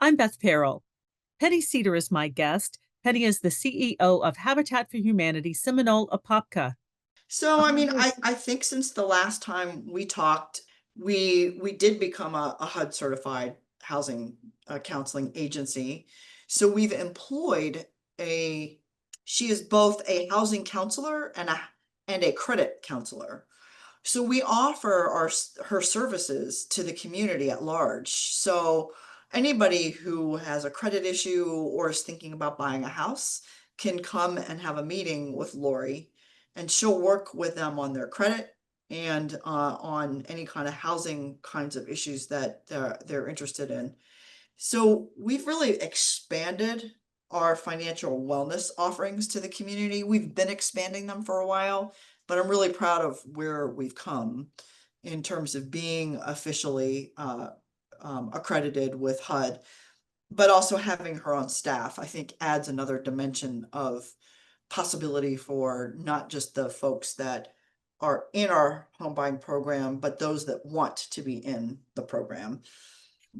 I'm Beth Perrell. Penny Cedar is my guest. Penny is the CEO of Habitat for Humanity Seminole Apopka. So, I mean, Yes. I think since the last time we talked, we did become a HUD certified housing counseling agency. So we've employed a, she is both a housing counselor and a credit counselor. So we offer her services to the community at large. So anybody who has a credit issue or is thinking about buying a house can come and have a meeting with Lori, and she'll work with them on their credit and on any kind of housing kinds of issues that they're interested in. So we've really expanded our financial wellness offerings to the community. We've been expanding them for a while, but I'm really proud of where we've come in terms of being officially accredited with HUD, but also having her on staff, I think adds another dimension of possibility for not just the folks that are in our home buying program, but those that want to be in the program.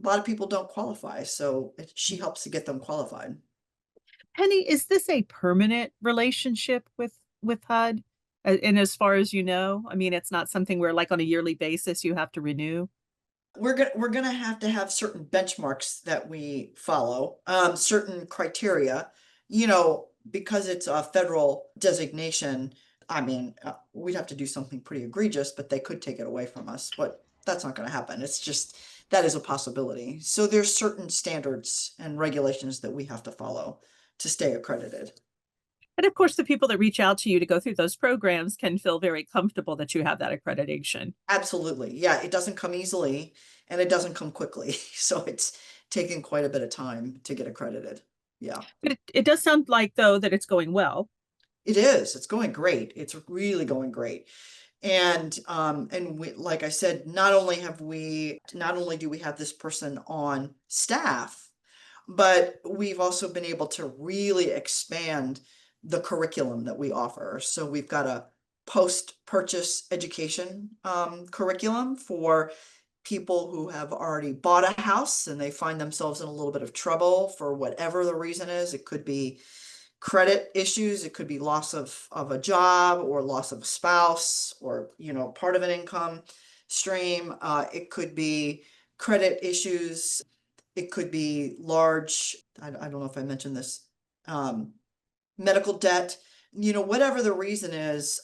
A lot of people don't qualify, so she helps to get them qualified. Penny, is this a permanent relationship with HUD? And as far as you know, I mean, it's not something where like on a yearly basis you have to renew. We're gonna have to have certain benchmarks that we follow, certain criteria, because it's a federal designation. I mean, we'd have to do something pretty egregious, but they could take it away from us, but that's not gonna happen. It's just, that is a possibility. So there's certain standards and regulations that we have to follow to stay accredited. And of course, the people that reach out to you to go through those programs can feel very comfortable that you have that accreditation. Absolutely. Yeah, it doesn't come easily and it doesn't come quickly. So it's taken quite a bit of time to get accredited. Yeah, But it does sound like, though, that it's going well. it is. It's going great. It's really going great. And we, like I said, not only do we have this person on staff, but we've also been able to really expand the curriculum that we offer. So we've got a post-purchase education curriculum for people who have already bought a house and they find themselves in a little bit of trouble for whatever the reason is. It could be credit issues, it could be loss of a job or loss of a spouse or, part of an income stream. It could be credit issues. It could be large, I don't know if I mentioned this, medical debt, whatever the reason is,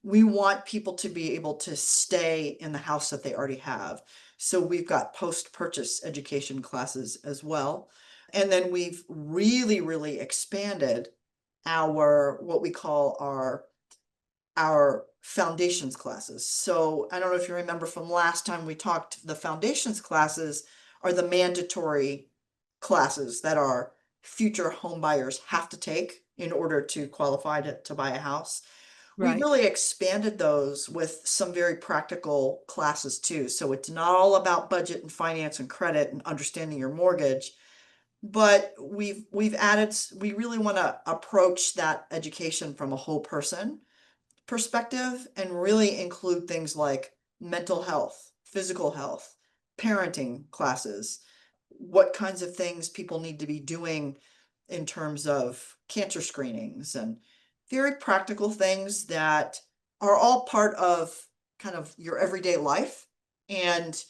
we want people to be able to stay in the house that they already have. So we've got post-purchase education classes as well. And then we've really, really expanded what we call our foundations classes. So I don't know if you remember from last time we talked, the foundations classes are the mandatory classes that our future home buyers have to take in order to qualify to buy a house. We've Right. really expanded those with some very practical classes too. So it's not all about budget and finance and credit and understanding your mortgage, but we've added, we really want to approach that education from a whole person perspective and really include things like mental health, physical health, parenting classes, what kinds of things people need to be doing in terms of cancer screenings and very practical things that are all part of kind of your everyday life, and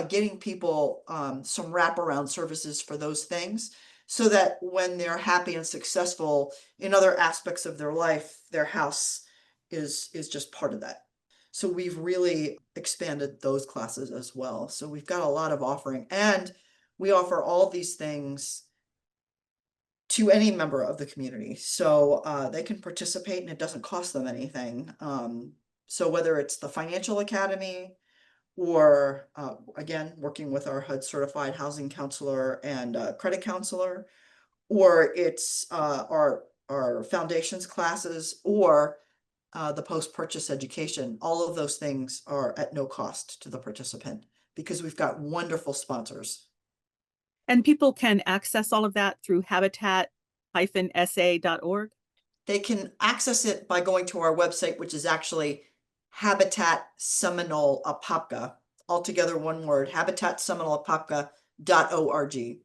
getting people some wraparound services for those things so that when they're happy and successful in other aspects of their life, their house is just part of that. So we've really expanded those classes as well. So we've got a lot of offering, and we offer all these things to any member of the community. So they can participate and it doesn't cost them anything. So whether it's the Financial Academy or again, working with our HUD certified housing counselor and credit counselor, or it's our foundations classes or the post-purchase education, all of those things are at no cost to the participant because we've got wonderful sponsors. And people can access all of that through habitat-sa.org. They can access it by going to our website, which is actually Habitat Seminole Apopka, altogether one word, habitatseminoleapopka.org.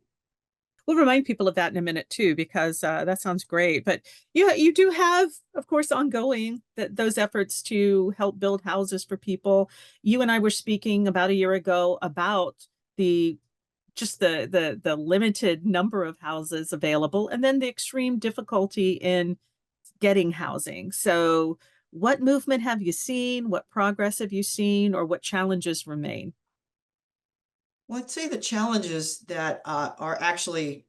We'll remind people of that in a minute too, because that sounds great. But you do have, of course, ongoing those efforts to help build houses for people. You and I were speaking about a year ago about the just the limited number of houses available, and then the extreme difficulty in getting housing. So, what movement have you seen? What progress have you seen, or what challenges remain? Well, I'd say the challenges that are actually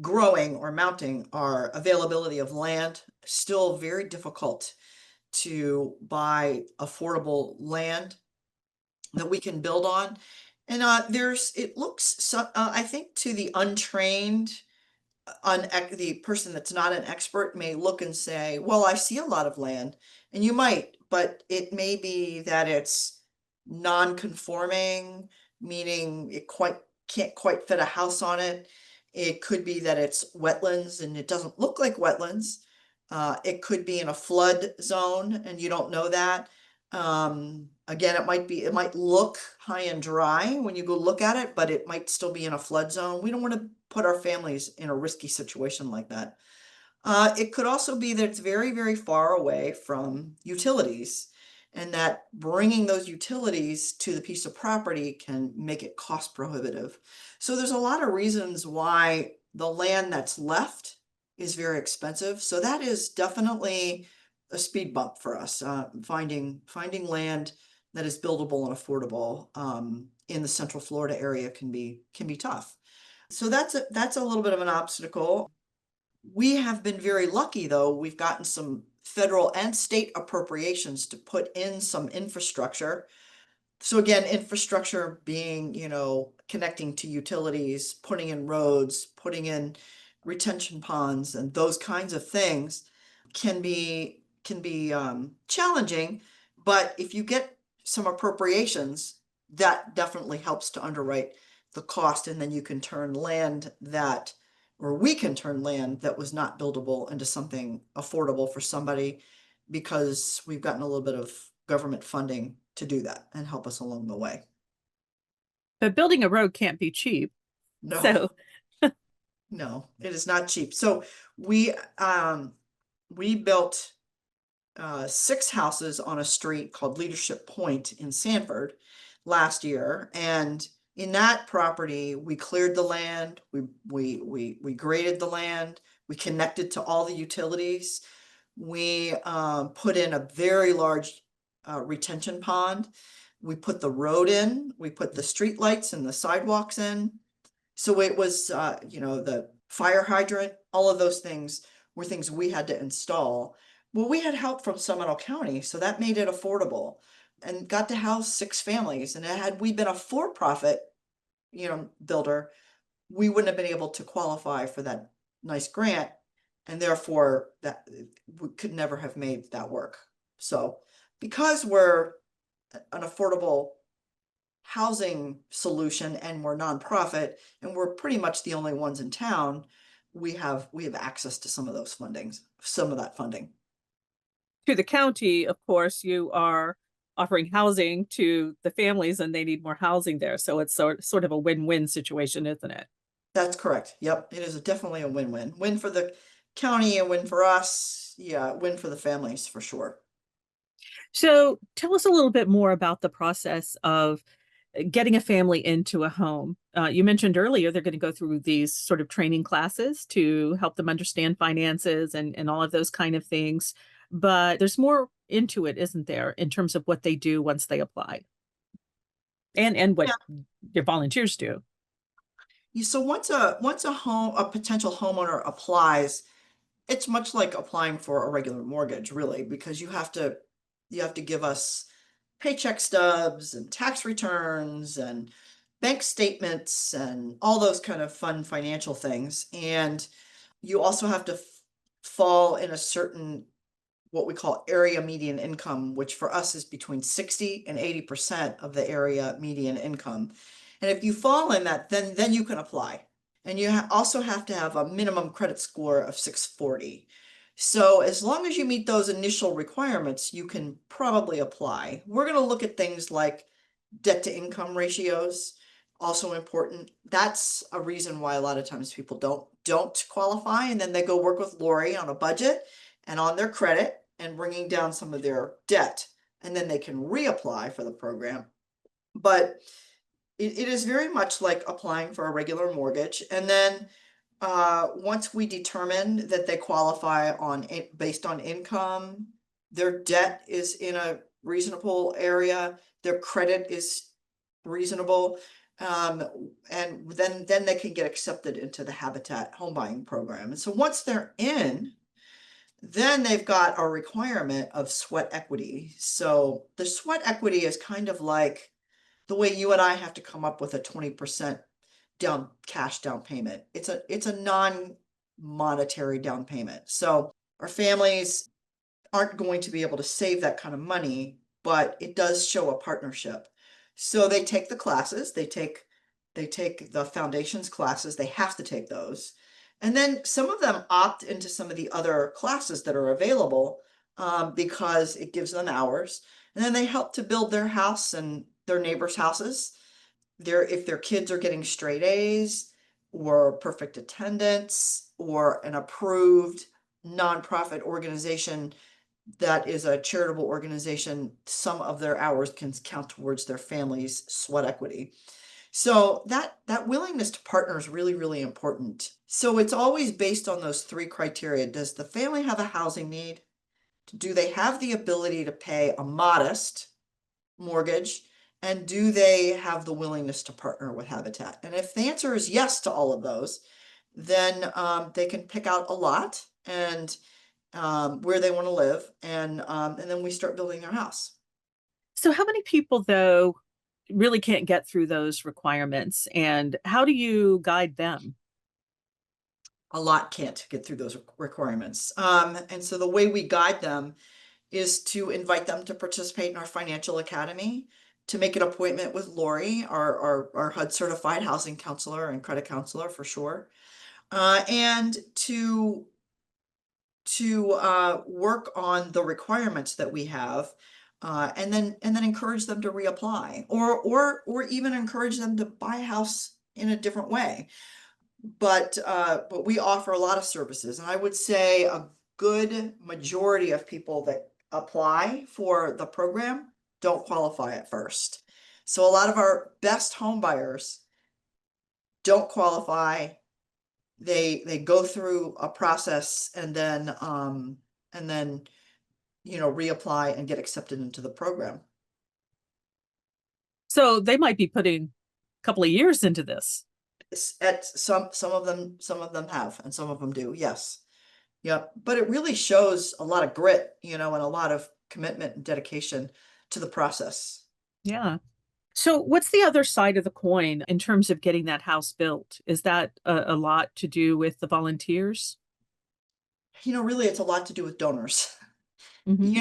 growing or mounting are availability of land, still very difficult to buy affordable land that we can build on. And it looks, so, I think to the untrained, the person that's not an expert may look and say, well, I see a lot of land, and you might, but it may be that it's non-conforming, meaning it can't quite fit a house on it. It could be that it's wetlands and it doesn't look like wetlands. It could be in a flood zone and you don't know that. Again, it might look high and dry when you go look at it, but it might still be in a flood zone. We don't want to put our families in a risky situation like that. It could also be that it's very, very far away from utilities, and that bringing those utilities to the piece of property can make it cost prohibitive. So there's a lot of reasons why the land that's left is very expensive. So that is definitely a speed bump for us. Finding land that is buildable and affordable in the Central Florida area can be tough. So that's a little bit of an obstacle. We have been very lucky, though. We've gotten some federal and state appropriations to put in some infrastructure. So again, infrastructure being, connecting to utilities, putting in roads, putting in retention ponds, and those kinds of things can be challenging. But if you get some appropriations, that definitely helps to underwrite the cost, and then you can turn land that, or we can turn land that was not buildable into something affordable for somebody, because we've gotten a little bit of government funding to do that and help us along the way. But building a road can't be cheap. No, So, no, it is not cheap. So we built 6 houses on a street called Leadership Point in Sanford last year, and in that property, we cleared the land, we graded the land, we connected to all the utilities. We put in a very large retention pond. We put the road in, we put the street lights and the sidewalks in. So it was, the fire hydrant, all of those things were things we had to install. Well, we had help from Seminole County, so that made it affordable and got to house 6 families. And had we been a for-profit, builder, we wouldn't have been able to qualify for that nice grant, and therefore that we could never have made that work. So because we're an affordable housing solution and we're nonprofit and we're pretty much the only ones in town, we have access to some of that funding. to the county, of course, you are offering housing to the families and they need more housing there. So it's sort of a win-win situation, isn't it? That's correct. Yep. It is definitely a win-win. Win for the county and win for us. Yeah, win for the families for sure. So tell us a little bit more about the process of getting a family into a home. You mentioned earlier they're going to go through these sort of training classes to help them understand finances and all of those kind of things. But there's more into it, isn't there, in terms of what they do once they apply and what your volunteers do. So once a potential homeowner applies, it's much like applying for a regular mortgage, really, because you have to give us paycheck stubs and tax returns and bank statements and all those kind of fun financial things. And you also have to fall in a certain, what we call area median income, which for us is between 60 and 80% of the area median income. And if you fall in that, then you can apply. And you also have to have a minimum credit score of 640. So as long as you meet those initial requirements, you can probably apply. We're going to look at things like debt to income ratios. also important. That's a reason why a lot of times people don't qualify, and then they go work with Lori on a budget and on their credit and bringing down some of their debt, and then they can reapply for the program. But it is very much like applying for a regular mortgage. And then once we determine that they qualify on based on income, their debt is in a reasonable area, their credit is reasonable, and then they can get accepted into the Habitat home buying program. And so once they're in, then they've got a requirement of sweat equity. So the sweat equity is kind of like the way you and I have to come up with a 20% cash down payment. It's a non-monetary down payment. So our families aren't going to be able to save that kind of money, but it does show a partnership. So they take the classes, they take the foundations classes, they have to take those. And then some of them opt into some of the other classes that are available because it gives them hours. And then they help to build their house and their neighbors' houses. If their kids are getting straight A's or perfect attendance or an approved nonprofit organization that is a charitable organization, some of their hours can count towards their family's sweat equity. So that willingness to partner is really, really important. So it's always based on those three criteria. Does the family have a housing need? Do they have the ability to pay a modest mortgage? And do they have the willingness to partner with Habitat? And if the answer is yes to all of those, then they can pick out a lot and where they want to live, and then we start building their house. So how many people, though, really can't get through those requirements, and how do you guide them? A lot can't get through those requirements. And so the way we guide them is to invite them to participate in our financial academy, to make an appointment with Lori, our HUD certified housing counselor and credit counselor for sure, and to work on the requirements that we have, and then encourage them to reapply, or even encourage them to buy a house in a different way. But we offer a lot of services, and I would say a good majority of people that apply for the program don't qualify at first. So a lot of our best home buyers don't qualify. They go through a process and then reapply and get accepted into the program. So they might be putting a couple of years into this. At some of them have, and some of them do, yes. Yep. But it really shows a lot of grit, and a lot of commitment and dedication to the process. Yeah. So what's the other side of the coin in terms of getting that house built? Is that a lot to do with the volunteers? Really, it's a lot to do with donors. Hmm.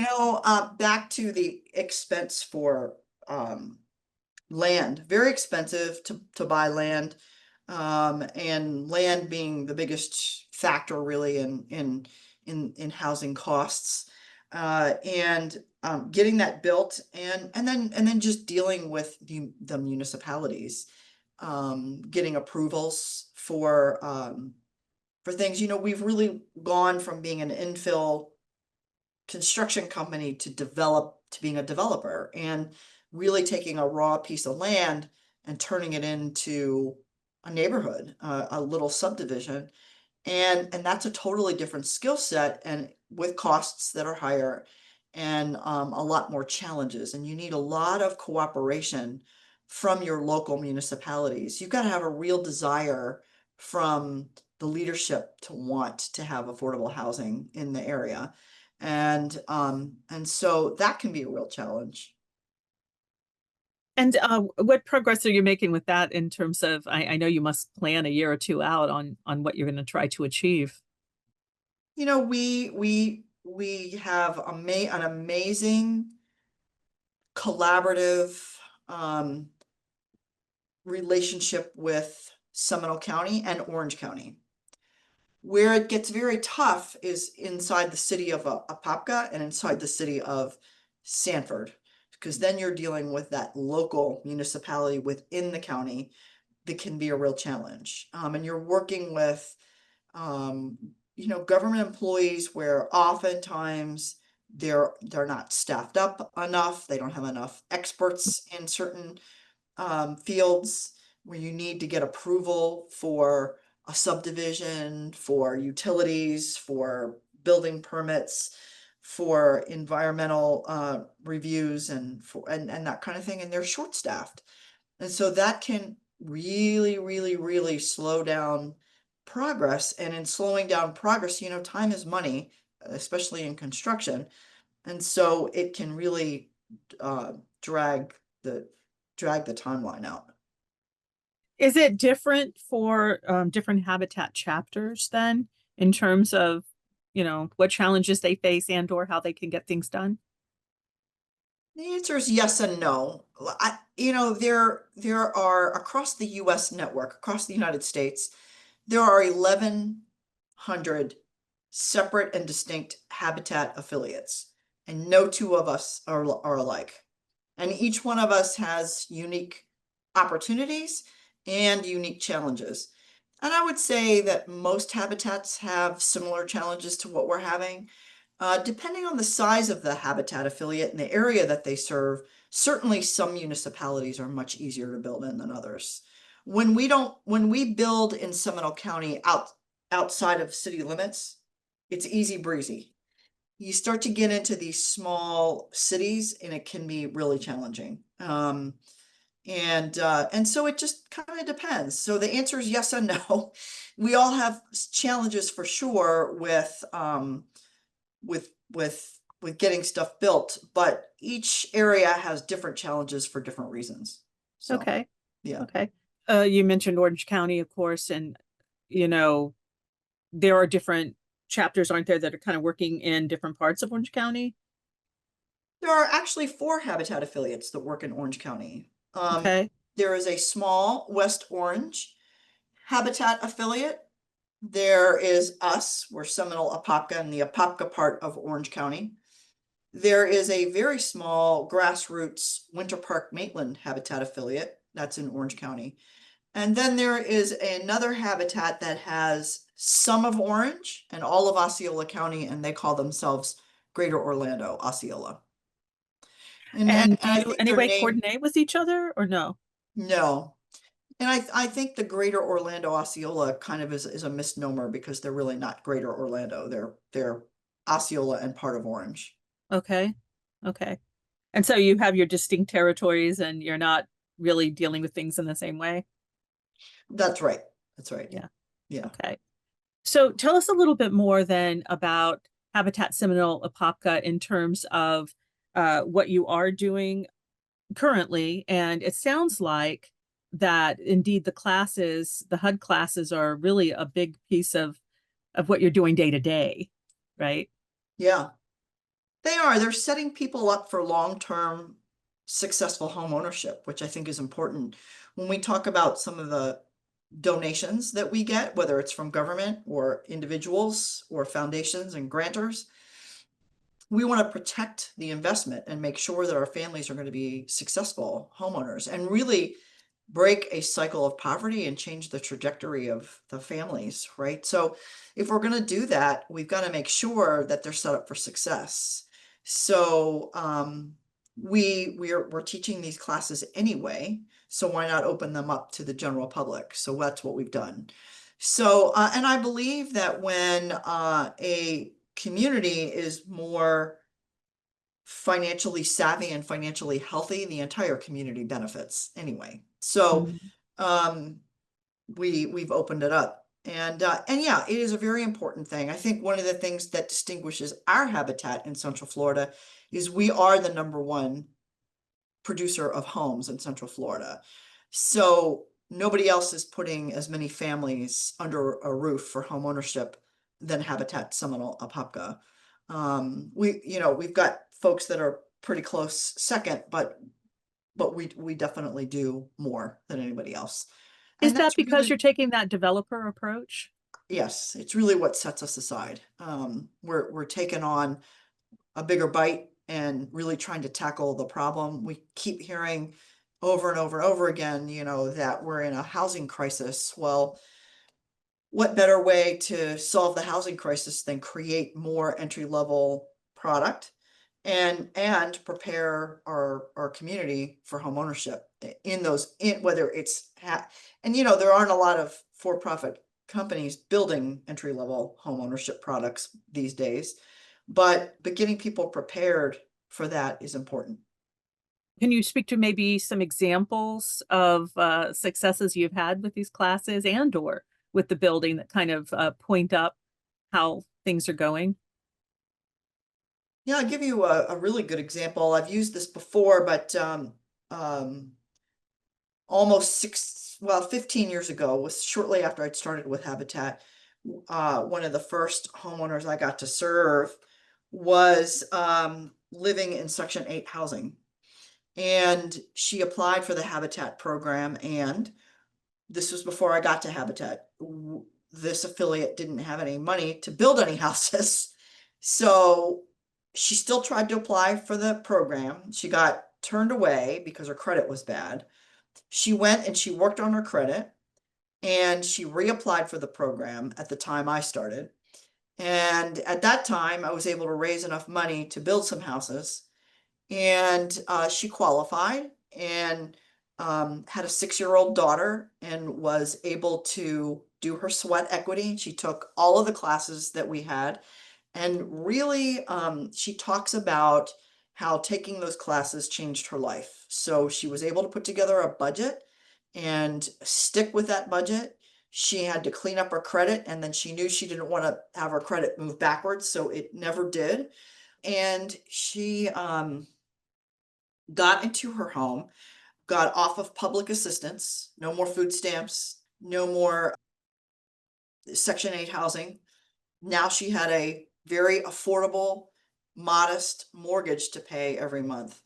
Back to the expense for land, very expensive to buy land, and land being the biggest factor really in housing costs, and getting that built, and then just dealing with the municipalities, getting approvals for things. We've really gone from being an infill construction company to being a developer, and really taking a raw piece of land and turning it into a neighborhood, a little subdivision. And that's a totally different skill set, and with costs that are higher and a lot more challenges. And you need a lot of cooperation from your local municipalities. You've got to have a real desire from the leadership to want to have affordable housing in the area. And so that can be a real challenge. And what progress are you making with that in terms of, I know you must plan a year or two out on what you're going to try to achieve. We have an amazing collaborative relationship with Seminole County and Orange County. Where it gets very tough is inside the city of Apopka and inside the city of Sanford. because then you're dealing with that local municipality within the county that can be a real challenge. And you're working with, government employees where oftentimes they're not staffed up enough. They don't have enough experts in certain fields where you need to get approval for a subdivision, for utilities, for building permits, for environmental reviews and that kind of thing, and they're short-staffed. And so that can really, really, really slow down progress. And in slowing down progress, time is money, especially in construction. And so it can really drag the timeline out. Is it different for different habitat chapters then in terms of, what challenges they face and or how they can get things done? The answer is yes and no. There are across the US network, across the United States, there are 1,100 separate and distinct habitat affiliates, and no two of us are alike. And each one of us has unique opportunities and unique challenges. And I would say that most habitats have similar challenges to what we're having. Depending on the size of the habitat affiliate and the area that they serve, certainly some municipalities are much easier to build in than others. When we build in Seminole County outside of city limits, it's easy breezy. You start to get into these small cities and it can be really challenging. And so it just kind of depends. So the answer is yes and no. We all have challenges for sure with getting stuff built, but each area has different challenges for different reasons. So, Okay. yeah. Okay. You mentioned Orange County, of course, and there are different chapters, aren't there, that are kind of working in different parts of Orange County? There are actually 4 habitat affiliates that work in Orange County. Okay. There is a small West Orange habitat affiliate. There is us, we're Seminole Apopka in the Apopka part of Orange County. There is a very small grassroots Winter Park Maitland habitat affiliate that's in Orange County. And then there is another habitat that has some of Orange and all of Osceola County, and they call themselves Greater Orlando, Osceola. And And do I you think their anyway name, coordinate with each other or no? no. And I think the Greater Orlando Osceola kind of is a misnomer because they're really not Greater Orlando. They're Osceola and part of Orange. Okay. Okay. And so you have your distinct territories and you're not really dealing with things in the same way? That's right. That's right. Yeah. Yeah. Okay. So tell us a little bit more then about Habitat Seminole Apopka in terms of what you are doing currently. And it sounds like that indeed the HUD classes are really a big piece of what you're doing day to day, right? Yeah. They are. They're setting people up for long-term successful home ownership, which I think is important. When we talk about some of the donations that we get, whether it's from government or individuals or foundations and grantors, we want to protect the investment and make sure that our families are going to be successful homeowners and really break a cycle of poverty and change the trajectory of the families, right? So if we're going to do that, we've got to make sure that they're set up for success. So we're teaching these classes anyway, so why not open them up to the general public? So that's what we've done. So and I believe that when a community is more financially savvy and financially healthy, the entire community benefits anyway. So Mhm. we've opened it up. And yeah, it is a very important thing. I think one of the things that distinguishes our habitat in Central Florida is we are the #1 producer of homes in Central Florida. So nobody else is putting as many families under a roof for home ownership than Habitat Seminole Apopka. We've got folks that are pretty close second, but we definitely do more than anybody else. Is And that that's because really, you're taking that developer approach? yes, it's really what sets us aside. We're taking on a bigger bite and really trying to tackle the problem. We keep hearing over and over and over again, that we're in a housing crisis. Well, what better way to solve the housing crisis than create more entry-level product and prepare our community for home ownership in whether it's and there aren't a lot of for-profit companies building entry-level home ownership products these days, but getting people prepared for that is important. Can you speak to maybe some examples of successes you've had with these classes and or with the building that kind of point up how things are going? Yeah, I'll give you a really good example. I've used this before, but um, almost 15 years ago, was shortly after I'd started with Habitat. One of the first homeowners I got to serve was living in Section 8 housing. And she applied for the Habitat program, and this was before I got to Habitat. This affiliate didn't have any money to build any houses. So she still tried to apply for the program. She got turned away because her credit was bad. She went and she worked on her credit, and she reapplied for the program at the time I started. And at that time, I was able to raise enough money to build some houses. And she qualified and had a 6-year-old daughter and was able to do her sweat equity. She took all of the classes that we had. And really, she talks about how taking those classes changed her life. So she was able to put together a budget and stick with that budget. She had to clean up her credit, and then she knew she didn't want to have her credit move backwards, so it never did. And she got into her home, got off of public assistance, no more food stamps, no more Section 8 housing. Now she had a very affordable, modest mortgage to pay every month.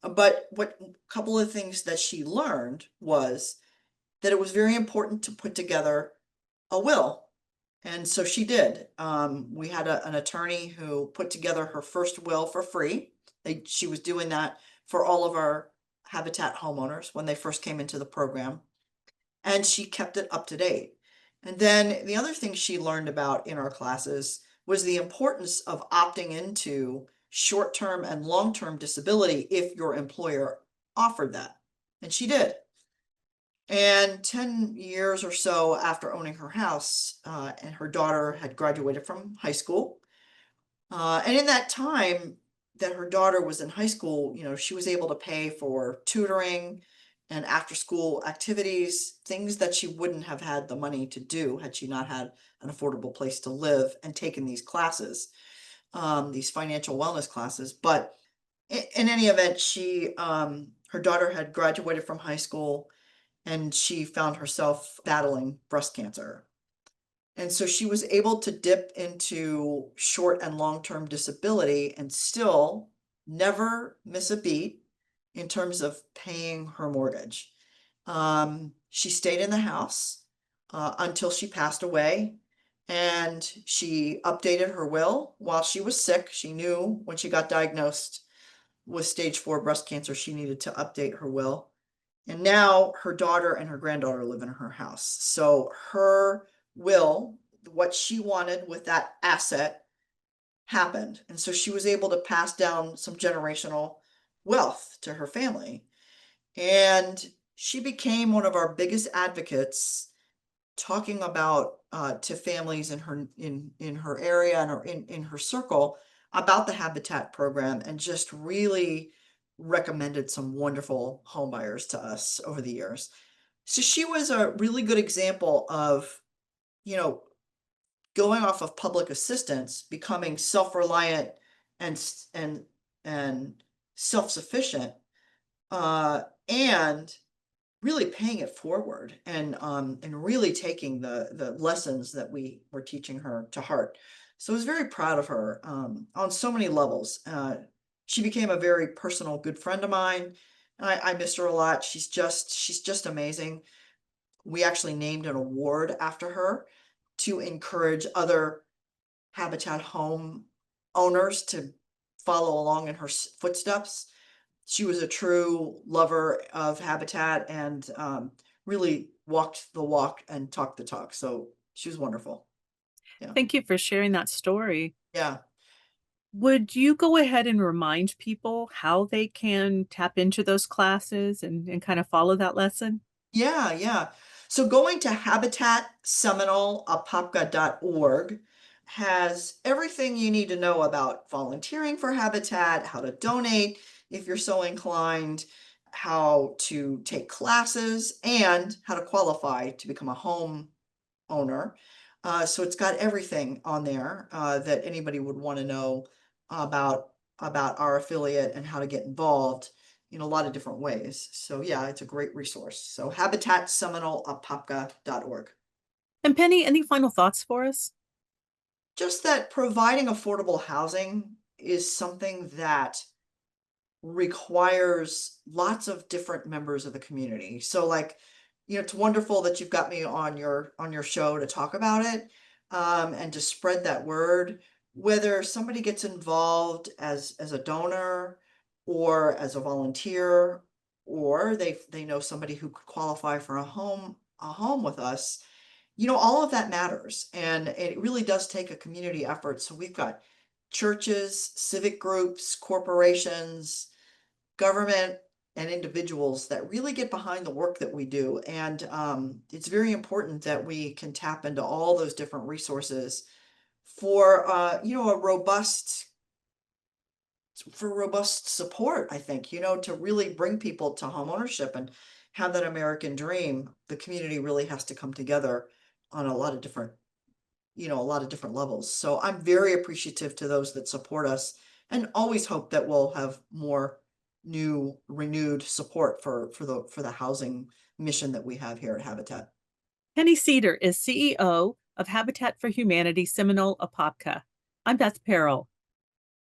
But what couple of things that she learned was that it was very important to put together a will. And so she did. We had an attorney who put together her first will for free. She was doing that for all of our Habitat homeowners when they first came into the program, and she kept it up to date. And then the other thing she learned about in our classes was the importance of opting into short-term and long-term disability if your employer offered that. And she did. And 10 years or so after owning her house, and her daughter had graduated from high school. And in that time that her daughter was in high school, she was able to pay for tutoring and after school activities, things that she wouldn't have had the money to do had she not had an affordable place to live and taken these classes, these financial wellness classes. But in any event, her daughter had graduated from high school, and she found herself battling breast cancer. And so she was able to dip into short and long-term disability and still never miss a beat in terms of paying her mortgage. She stayed in the house until she passed away, and she updated her will while she was sick. She knew when she got diagnosed with stage 4 breast cancer, she needed to update her will. And now her daughter and her granddaughter live in her house. So her will, what she wanted with that asset, happened. And so she was able to pass down some generational wealth to her family. And she became one of our biggest advocates, talking about to families in her area and in her circle about the Habitat program, and just really recommended some wonderful home buyers to us over the years. So she was a really good example of, you know, going off of public assistance, becoming self-reliant and and self-sufficient, and really paying it forward, and really taking the lessons that we were teaching her to heart. So I was very proud of her on so many levels. She became a very personal good friend of mine. I missed her a lot. She's just amazing. We actually named an award after her to encourage other Habitat home owners to follow along in her footsteps. She was a true lover of habitat and really walked the walk and talked the talk. So she was wonderful. Yeah. Thank you for sharing that story. Yeah. Would you go ahead and remind people how they can tap into those classes and kind of follow that lesson? Yeah, yeah. So going to habitatsemiноleapopka.org has everything you need to know about volunteering for Habitat, how to donate if you're so inclined, how to take classes, and how to qualify to become a home owner. So it's got everything on there that anybody would want to know about our affiliate and how to get involved in a lot of different ways. So yeah, it's a great resource. So habitatsemiноleapopka.org. And Penny, any final thoughts for us? Just that providing affordable housing is something that requires lots of different members of the community. So like, it's wonderful that you've got me on your show to talk about it, and to spread that word. Whether somebody gets involved as a donor or as a volunteer, or they know somebody who could qualify for a home with us, all of that matters, and it really does take a community effort. So we've got churches, civic groups, corporations, government, and individuals that really get behind the work that we do. And it's very important that we can tap into all those different resources for a robust support, I think, to really bring people to homeownership and have that American dream. The community really has to come together on a lot of different levels. So I'm very appreciative to those that support us, and always hope that we'll have more new renewed support for the housing mission that we have here at Habitat. Penny Cedar is CEO of Habitat for Humanity Seminole Apopka. I'm Beth Perrell.